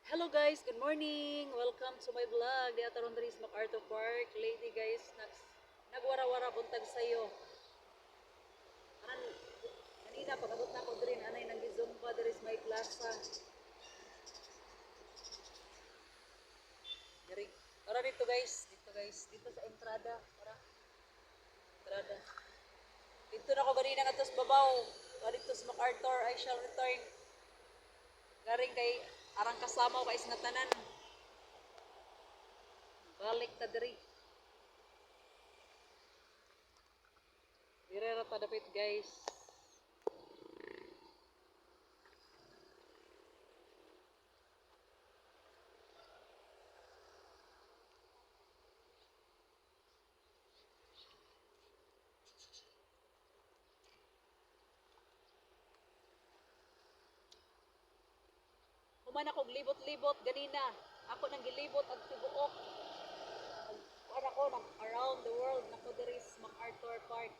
Hello guys, good morning. Welcome to my vlog. Di ataron diri sa MacArthur Park. Lady guys, nagwara-wara buntag sayo. Aran kanina pag-abot na ko diri anay nang gizumba diri sa may plaza. Diri. Tara dito guys, dito sa entrada, tara. Entrada. Dito na ko ganina nga tos babaw. Tara dito sa MacArthur, I shall return. Garing kay arang kasama ko kay isnatanan. Balik ta diri. Dire ra ta dapit guys. Human akong libot-libot ganina. Ako nang gilibot ang tibuok. Kuan ako nang around the world nako diri sa MacArthur Park.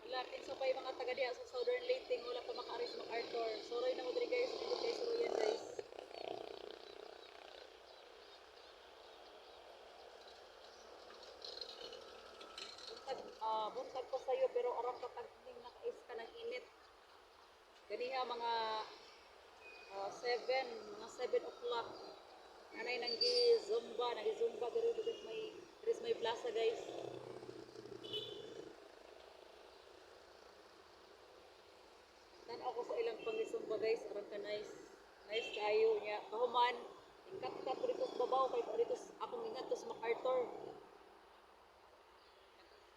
Wala kinsa pa yung mga taga diha sa Southern Leyte wala pa makaari sa MacArthur. Sorry na mo diri guys, dito kay Suruyan guys. Buntag ko sayo pero arang katagning nakais ka ng init. Ganiha mga 7, mga 7 o'clock. Anay nang nagi-zumba diri sa may plaza guys. Tan ako sa ilang pangisumba guys, arang ka nice. Nice kayo niya. Kahuman, ingkat-kat ko dito sa babaw kay dito akong ingat to sa MacArthur.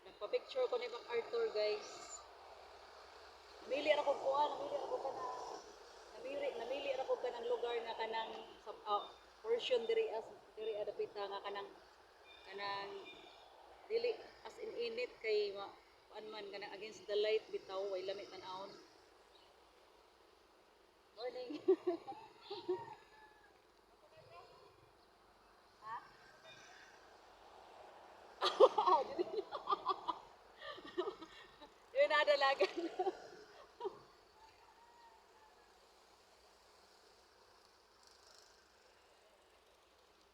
Nagpa-picture ko ni MacArthur guys. Namili ra ko kuan, namili ra ko kanang lugar nga kanang portion diri adapita nga kanang dili as in init kay kuan man kanang against the light bitaw way lami tan-awon. Morning. Ha? Yun na dalagan.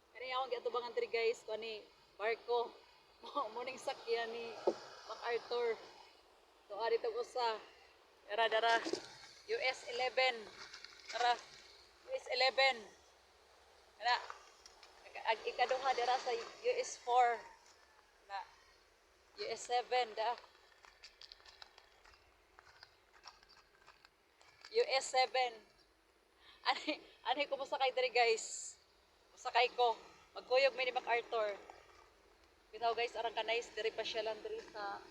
Kani akong giatubangan diri guys kani barko. Morning sakyan ni MacArthur. So ari tag usa. Dara US 11. Tara. US 11. Kana ikaduha dara sa US 4. Na US 7 da. US 7. Ani ani ko mosakay diri guys. Mosakay ko. Magkuyog mi ni MacArthur. Bitaw guys, arang ka nice diri pa siya lang diri sa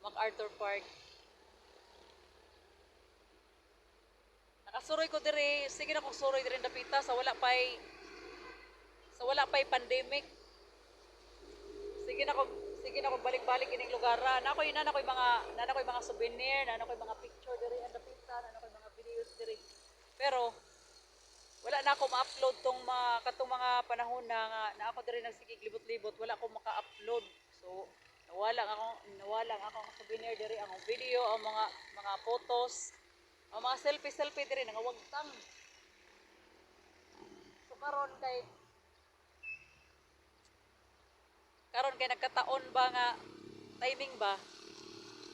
MacArthur Park. Nakasuroy ko diri, sige na kong suroy diri dapita sa wala pay pandemic. Sige na kong sige na kong balik-balik ining lugar. Na ko'y mga souvenir, na ko'y mga picture diri ang dapita, na ko'y mga videos diri. Pero wala na ako ma-upload katong mga panahon na ako diri nagsigig libot-libot, wala ako maka-upload. So nawalang akong souvenir diri, ang video, ang mga photos, ang mga selfie diri nangawagtang. So karon kay nagkataon ba nga timing ba?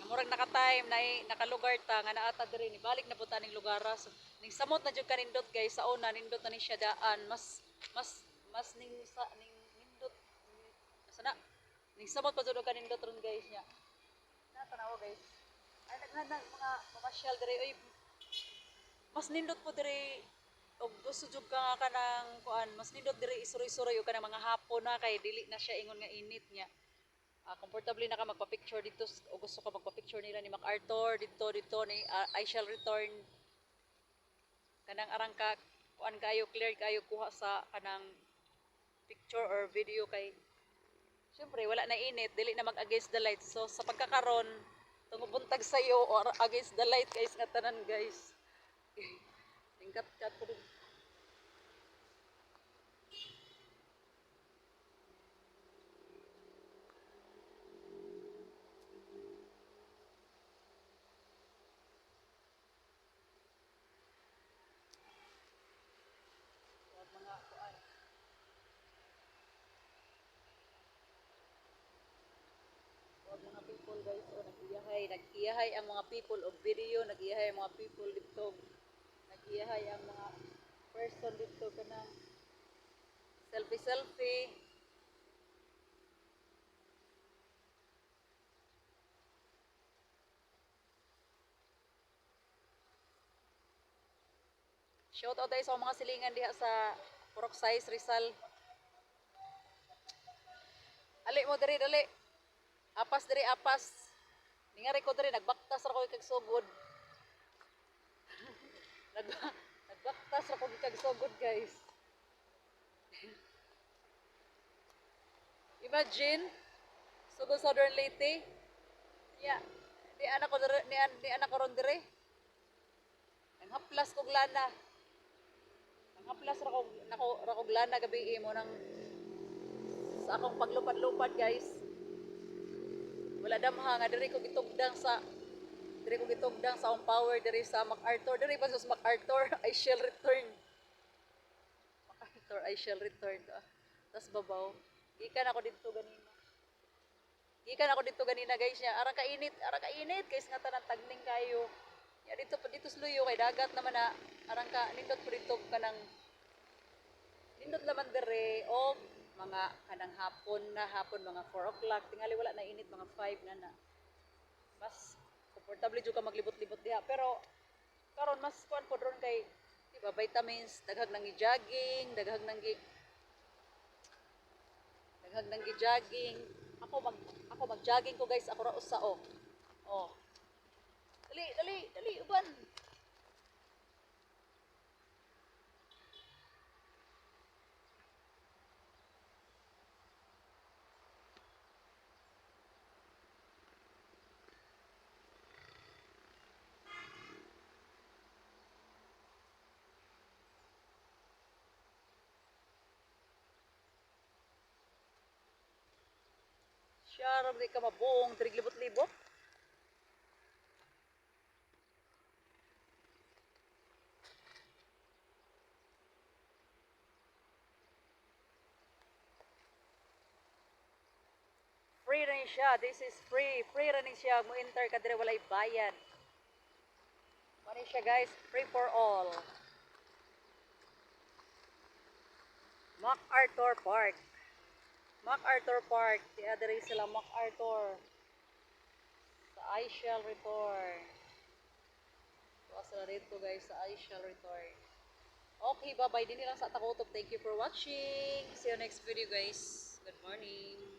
Nga murag naka-time na nakalugar ta nga naata diri ni balik na puta ning lugar. So, ning samot na jud kanindot guys sa una nindot na ni siya daan mas ning nindot sana ning samot pa jud kanindot ron guys nya. Na tanaw guys. Ay naghanang mga mamasyal diri oy mas nindot po diri og gusto jud ka nga kanang kuan mas nindot diri isuroy-suroy og kanang mga hapon na kay dili na siya ingon nga init nya. Comfortably na ka magpa-picture dito o gusto ka magpa-picture nila ni MacArthur dito ni I shall return kanang arang ka kuan kayo clear kayo kuha sa kanang picture or video kay syempre wala na init dili na mag against the light so sa pagkakaron tungubuntag sayo or against the light guys nga tanan guys. Tingkat kat kay nag-iyahay ang mga people og video, nag-iyahay ang mga people dito, nag-iyahay ang mga person dito kanang selfie. Shout out tayo sa mga silingan diha sa Purok Size Rizal. Ali mo diri dali. Apas diri apas. Ningari ko diri nagbaktas ra ko kag sugod. Nag nagbaktas ra ko kag sugod, guys. Imagine sugod Southern Leyte. Ya, di anak ko diri, ni anak ko ron diri. Nanghaplas kog lana. Nanghaplas ra kog lana gabi mo nang sa akong paglupad-lupad, guys. Wala damha nga diri ko gitugdang sa akong power diri sa MacArthur. Diri pa sa MacArthur, I shall return. MacArthur, I shall return. Tas babaw. Gikan ako dito ganina, guys niya. Ara ka init guys nga tanan tagning kayo. Ya dito sluyo kay dagat naman na arang ka nindot po dito kanang nindot laman dere og mga kanang hapon mga 4 o'clock tingali wala na init mga 5 na mas komportable jud ka maglibot-libot diha pero karon mas kuan pod ron kay diba vitamins daghag nang gi-jogging ako mag-jogging ko, guys. Ako ra usa oh dali uban. Siya ra di ka mabuong diri libot-libot. Free ra ni siya. This is free. Free ra ni siya. Mo-enter ka dire walay bayad. Mani siya, guys. Free for all. MacArthur Park. MacArthur Park. Diya dire sila MacArthur. Sa I shall return. Tuwa sila rito, guys. Sa I shall return. Okay, bye-bye. Din lang sa takutob. Thank you for watching. See you next video, guys. Good morning.